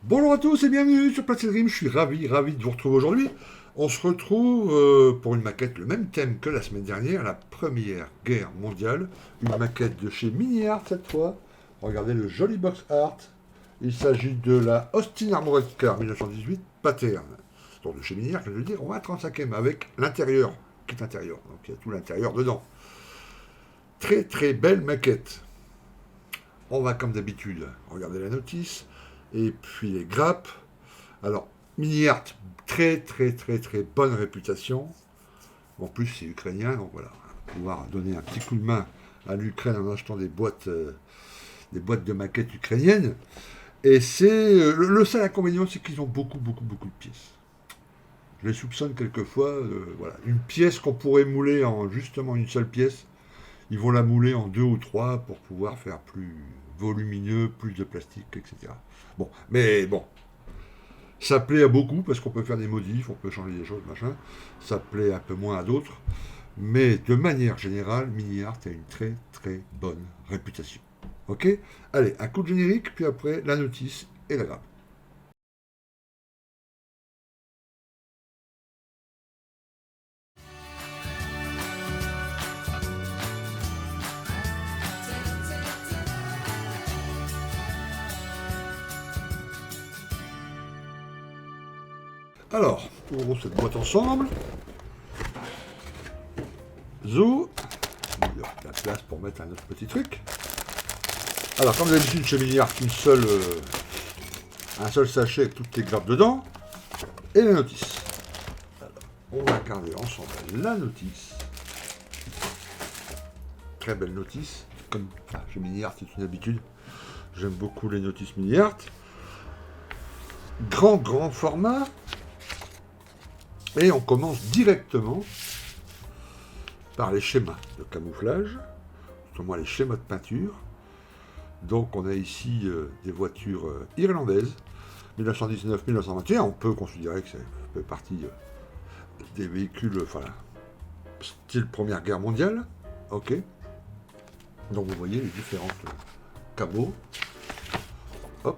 Bonjour à tous et bienvenue sur Platine Dream, je suis ravi de vous retrouver aujourd'hui. On se retrouve pour une maquette, le même thème que la semaine dernière, la Première Guerre mondiale. Une maquette de chez Mini Art cette fois. Regardez le joli box art. Il s'agit de la Austin Armored Car 1918 Pattern. Donc de chez Mini Art, je veux dire, on va à 35e avec l'intérieur, qui est intérieur. Donc il y a tout l'intérieur dedans. Très belle maquette. On va comme d'habitude regarder la notice et puis les grappes. Alors, Mini Art, très bonne réputation. En plus, c'est ukrainien, donc voilà, on va pouvoir donner un petit coup de main à l'Ukraine en achetant des boîtes de maquettes ukrainiennes. Et c'est le seul inconvénient, c'est qu'ils ont beaucoup de pièces. Je les soupçonne quelquefois, voilà, une pièce qu'on pourrait mouler en justement une seule pièce, ils vont la mouler en deux ou trois pour pouvoir faire plus volumineux, plus de plastique, etc. Bon, mais bon, ça plaît à beaucoup parce qu'on peut faire des modifs, on peut changer des choses, machin. Ça plaît un peu moins à d'autres. Mais de manière générale, Mini Art a une très bonne réputation. Ok. Allez, un coup de générique, puis après la notice et la grappe. Alors, ouvrons cette boîte ensemble. Zou. Il y a la place pour mettre un autre petit truc. Alors, comme d'habitude, chez Mini Art, un seul sachet avec toutes les grappes dedans. Et la notice. Alors, on va regarder ensemble la notice. Très belle notice. Comme chez Mini Art, c'est une habitude. J'aime beaucoup les notices Mini Art. Grand format. Et on commence directement par les schémas de camouflage, notamment les schémas de peinture. Donc on a ici des voitures irlandaises, 1919-1921. On peut considérer que ça fait partie des véhicules, style Première Guerre mondiale. Ok. Donc vous voyez les différentes camos. Hop.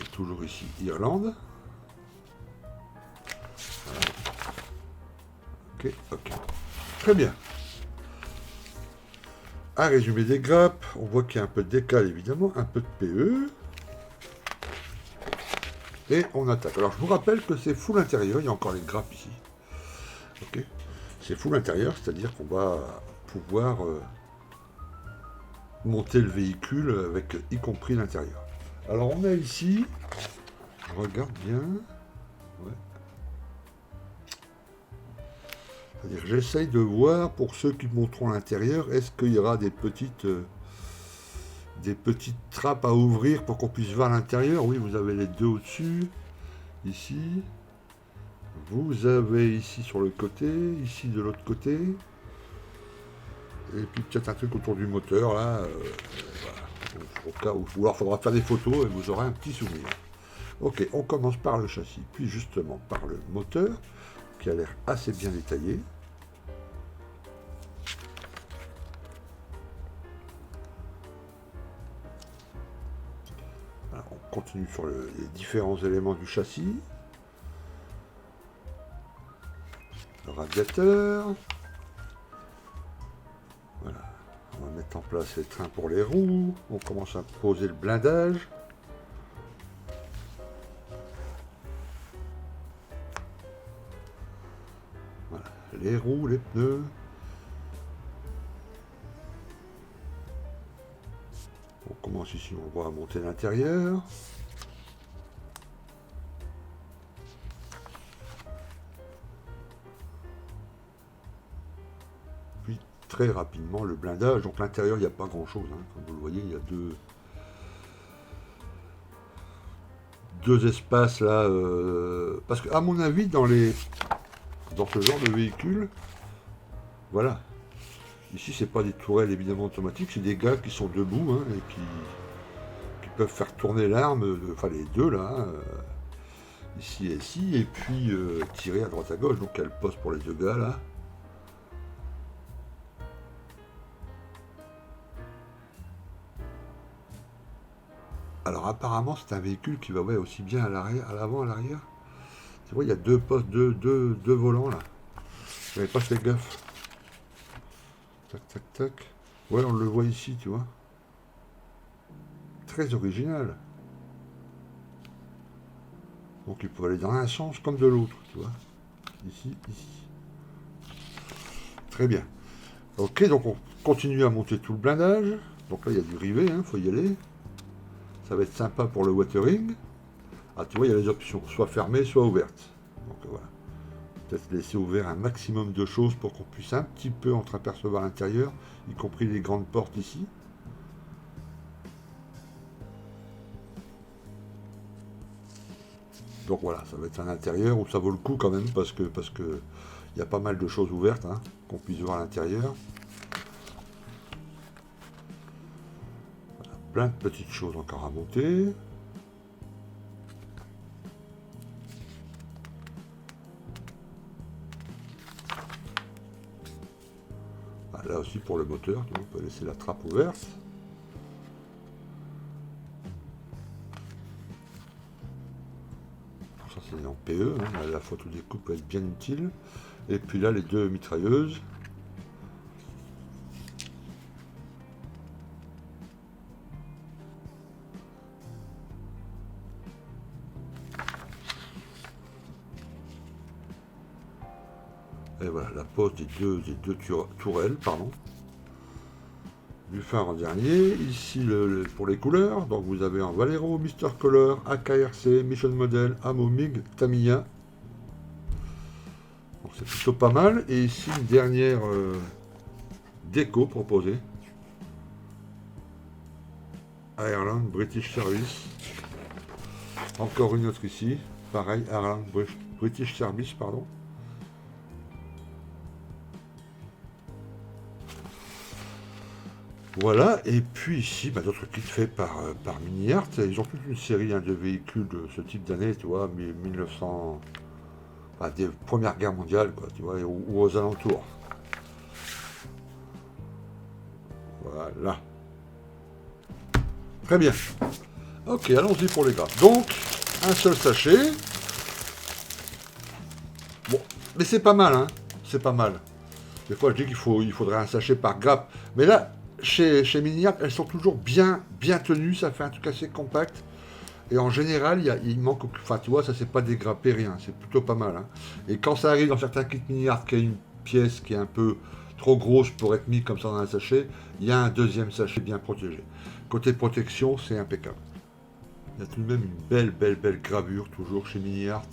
Et toujours ici Irlande. Ok. Très bien. Un résumé des grappes. On voit qu'il y a un peu de décal, évidemment, un peu de PE. Et on attaque. Alors, je vous rappelle que c'est full intérieur. Il y a encore les grappes ici. Ok. C'est full intérieur, c'est-à-dire qu'on va pouvoir monter le véhicule avec y compris l'intérieur. Alors, on a ici, je regarde bien. Ouais. C'est-à-dire, j'essaye de voir pour ceux qui monteront l'intérieur, est-ce qu'il y aura des petites trappes à ouvrir pour qu'on puisse voir l'intérieur. Oui, vous avez les deux au-dessus, ici. Vous avez ici sur le côté, ici de l'autre côté. Et puis peut-être un truc autour du moteur, là. Voilà. Au cas où il faudra faire des photos et vous aurez un petit souvenir. Ok, on commence par le châssis, puis justement par le moteur, qui a l'air assez bien détaillé. Alors, on continue sur les différents éléments du châssis. Le radiateur. Voilà. On va mettre en place les trains pour les roues. On commence à poser le blindage. Voilà. Les roues, les pneus. On commence ici, on va monter l'intérieur. Puis très rapidement le blindage. Donc l'intérieur, il n'y a pas grand chose. Hein. Comme vous le voyez, il y a deux espaces là. Parce qu'à mon avis, dans ce genre de véhicule, voilà. Ici, c'est pas des tourelles évidemment automatiques, c'est des gars qui sont debout hein, et qui peuvent faire tourner l'arme, enfin les deux là, ici et ici, et puis tirer à droite à gauche. Donc il y a le poste pour les deux gars là. Alors apparemment, c'est un véhicule qui va ouais, aussi bien à l'arrière, à l'avant, à l'arrière. Tu vois, il y a deux postes, deux volants là. J'avais pas fait gaffe. Tac, tac, tac. Ouais, on le voit ici, tu vois. Très original. Donc il peut aller dans un sens comme de l'autre, tu vois. Ici, ici. Très bien. Ok, donc on continue à monter tout le blindage. Donc là, il y a du rivet, hein, faut y aller. Ça va être sympa pour le watering. Ah, tu vois, il y a les options, soit fermées, soit ouvertes. Donc voilà. Peut-être laisser ouvert un maximum de choses pour qu'on puisse un petit peu entreapercevoir l'intérieur, y compris les grandes portes ici. Donc voilà, ça va être un intérieur où ça vaut le coup quand même parce que il y a pas mal de choses ouvertes hein, qu'on puisse voir à l'intérieur. Voilà, plein de petites choses encore à monter. Voilà, là aussi pour le moteur, on peut laisser la trappe ouverte. Ça c'est en PE, hein, la photo découpe peut être bien utile. Et puis là les deux mitrailleuses. Et voilà, la pose des deux tourelles, pardon. Du phare en dernier. Ici, pour les couleurs, donc vous avez en Valero, Mister Color, AKRC, Mission Model, Amo MiG, Tamiya. Donc c'est plutôt pas mal. Et ici, une dernière déco proposée. Ireland, British Service. Encore une autre ici. Pareil, Ireland, British Service, pardon. Voilà, et puis ici, d'autres kits faits par Mini Art. Ils ont toute une série de véhicules de ce type d'année, tu vois, 1900, enfin, des Premières Guerres mondiales, quoi, tu vois, ou aux alentours. Voilà. Très bien. Ok, allons-y pour les grappes. Donc, un seul sachet. Bon, mais c'est pas mal, hein. C'est pas mal. Des fois, je dis il faudrait un sachet par grappe. Mais là, chez Miniart, elles sont toujours bien tenues. Ça fait un truc assez compact. Et en général, il manque... Enfin, tu vois, ça, c'est pas dégrappé, rien. C'est plutôt pas mal. Hein. Et quand ça arrive dans certains kits Miniart, qu'il y a une pièce qui est un peu trop grosse pour être mise comme ça dans un sachet, il y a un deuxième sachet bien protégé. Côté protection, c'est impeccable. Il y a tout de même une belle gravure, toujours chez Miniart.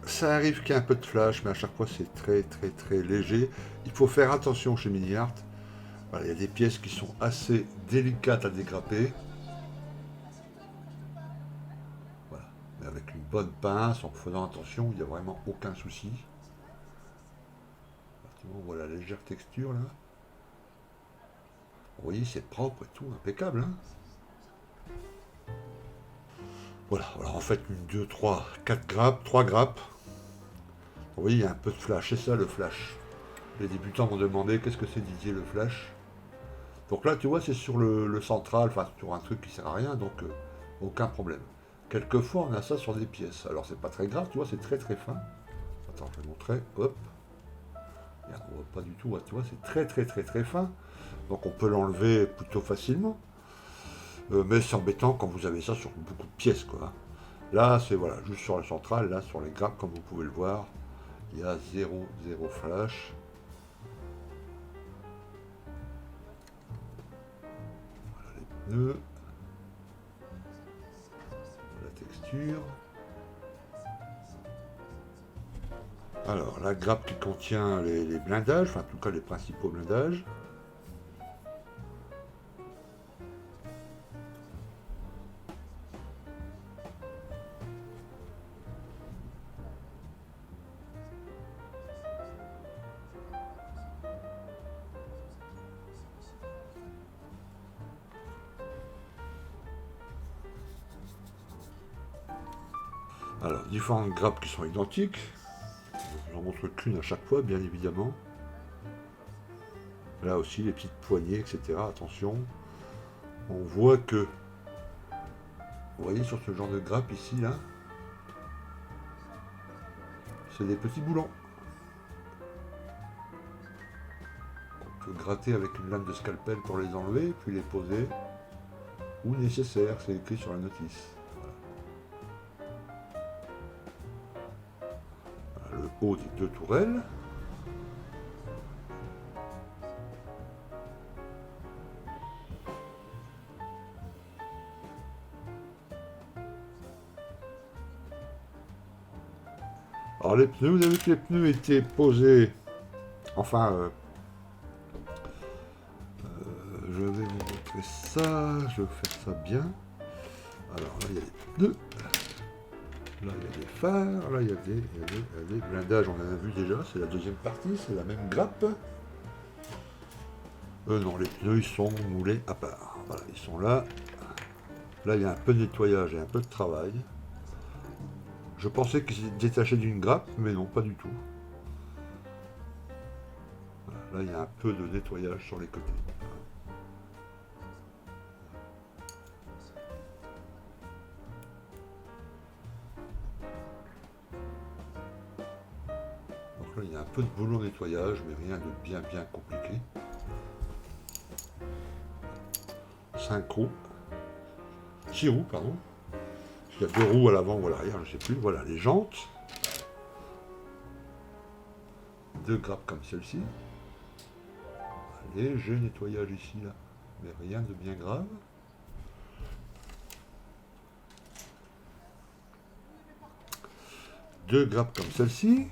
Ça arrive qu'il y ait un peu de flash, mais à chaque fois c'est très léger. Il faut faire attention chez Mini Art. Voilà, il y a des pièces qui sont assez délicates à dégrapper. Voilà. Mais avec une bonne pince, en faisant attention, il n'y a vraiment aucun souci. On voit la légère texture là. Vous voyez, c'est propre et tout, impeccable. Hein, voilà, alors en fait, une, deux, trois, quatre grappes, trois grappes. Vous voyez, il y a un peu de flash, c'est ça le flash. Les débutants m'ont demandé qu'est-ce que c'est Didier le flash. Donc là, tu vois, c'est sur le central, enfin sur un truc qui sert à rien, donc aucun problème. Quelquefois, on a ça sur des pièces. Alors, c'est pas très grave, tu vois, c'est très fin. Attends, je vais montrer, hop. Regarde, on voit pas du tout, tu vois, c'est très fin. Donc, on peut l'enlever plutôt facilement. Mais c'est embêtant quand vous avez ça sur beaucoup de pièces, quoi. Là, c'est voilà, juste sur le central, là, sur les grappes, comme vous pouvez le voir, il y a zéro flash. Nœud, la texture. Alors, la grappe qui contient les blindages, enfin en tout cas les principaux blindages. Alors, différentes grappes qui sont identiques. Je n'en montre qu'une à chaque fois, bien évidemment. Là aussi, les petites poignées, etc. Attention. on voit que, vous voyez sur ce genre de grappe ici, là, c'est des petits boulons. On peut gratter avec une lame de scalpel pour les enlever, puis les poser où nécessaire, c'est écrit sur la notice. Voilà. Le haut des 2 tourelles. Alors les pneus, vous avez vu que les pneus étaient posés, enfin, je vais vous montrer ça, je vais faire ça bien. Alors là il y a des pneus, là il y a des phares, là il y a des blindages, on en a vu déjà, c'est la deuxième partie, c'est la même grappe. Non, les pneus ils sont moulés à part, voilà, ils sont là. Là il y a un peu de nettoyage et un peu de travail. Je pensais qu'ils étaient détachés d'une grappe, mais non, pas du tout. Voilà, là, il y a un peu de nettoyage sur les côtés. Donc là, il y a un peu de boulot nettoyage, mais rien de bien compliqué. 5 roues. 6 roues, pardon. Il y a 2 roues à l'avant ou à l'arrière, je ne sais plus. Voilà, les jantes. 2 grappes comme celle-ci. Léger nettoyage ici, là. Mais rien de bien grave. Deux grappes comme celle-ci.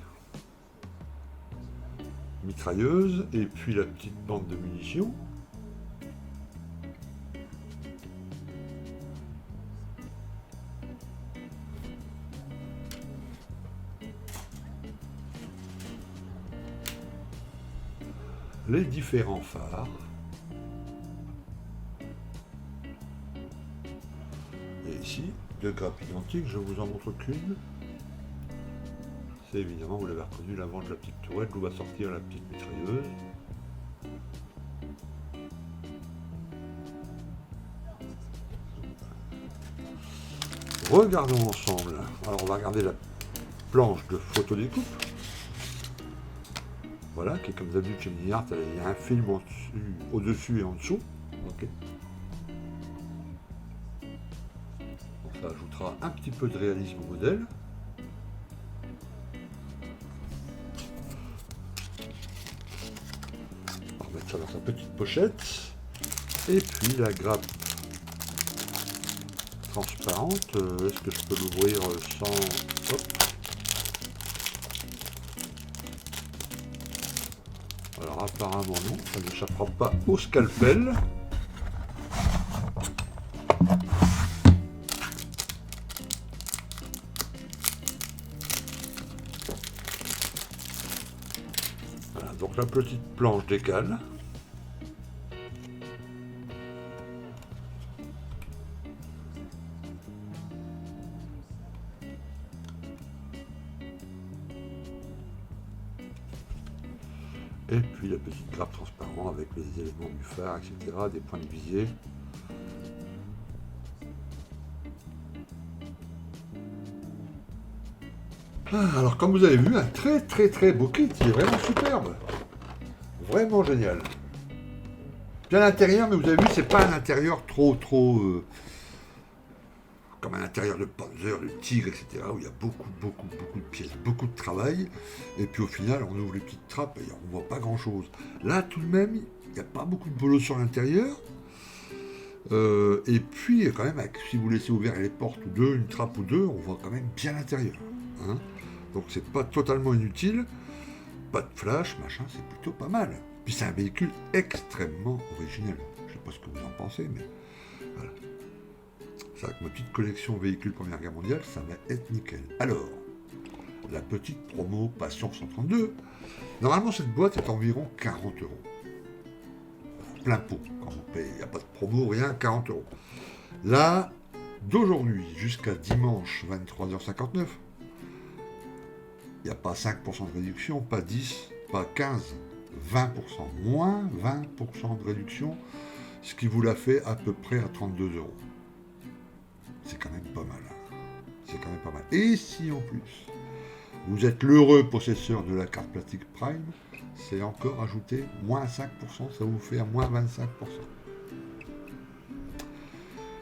Mitrailleuse. Et puis la petite bande de munitions. Les différents phares. Et ici, 2 grappes identiques, je vous en montre qu'une. C'est évidemment, vous l'avez reconnu, l'avant de la petite tourelle d'où va sortir la petite mitrailleuse. Regardons ensemble. Alors on va regarder la planche de photodécoupe. Voilà, qui est comme d'habitude chez Mini Art, il y a un film au-dessus et en dessous. Okay. Donc ça ajoutera un petit peu de réalisme au modèle. On va remettre ça dans sa petite pochette. Et puis la grappe transparente, est-ce que je peux l'ouvrir sans... Hop. Alors apparemment non, ça n'échappera pas au scalpel. Voilà, donc la petite planche décale. Et puis la petite grappe transparente avec les éléments du phare, etc., des points de visier. Alors comme vous avez vu, un très beau kit, il est vraiment superbe. Vraiment génial. Bien l'intérieur, mais vous avez vu, c'est pas un intérieur trop comme un intérieur de Panzer, de Tigre, etc., où il y a beaucoup de pièces, beaucoup de travail, et puis au final, on ouvre les petites trappes et on voit pas grand-chose. Là, tout de même, il n'y a pas beaucoup de boulot sur l'intérieur, et puis, quand même, si vous laissez ouvert les portes ou deux, une trappe ou deux, on voit quand même bien l'intérieur. Hein. Donc c'est pas totalement inutile, pas de flash, machin, c'est plutôt pas mal. Puis c'est un véhicule extrêmement original. Je sais pas ce que vous en pensez, mais voilà. C'est vrai que ma petite collection véhicules Première Guerre mondiale, ça va être nickel. Alors, la petite promo Passion 132. Normalement, cette boîte est environ 40 €. Plein pot, quand vous payez. Il n'y a pas de promo, rien, 40 €. Là, d'aujourd'hui jusqu'à dimanche 23h59, il n'y a pas 5% de réduction, pas 10, pas 15, 20%. Moins 20% de réduction ce qui vous la fait à peu près à 32 euros. C'est quand même pas mal. Hein. C'est quand même pas mal. Et si en plus, vous êtes l'heureux possesseur de la carte Plastic Prime, c'est encore ajouté moins 5%, ça vous fait à moins 25%.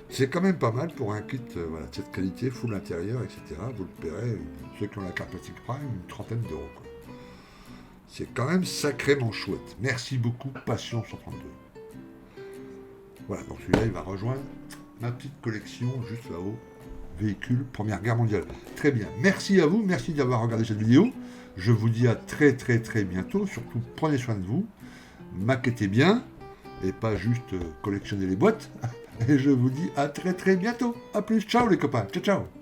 C'est quand même pas mal pour un kit voilà, de cette qualité, full intérieur, etc. Vous le paierez, ceux qui ont la carte Plastic Prime, une trentaine d'euros. Quoi. C'est quand même sacrément chouette. Merci beaucoup, Passion 132. Voilà, donc celui-là, il va rejoindre ma petite collection juste là-haut. Véhicule Première Guerre mondiale. Très bien. Merci à vous, merci d'avoir regardé cette vidéo. Je vous dis à très très très bientôt. Surtout, prenez soin de vous. Maquettez bien et pas juste collectionnez les boîtes. Et je vous dis à très très bientôt. A plus. Ciao les copains. Ciao ciao.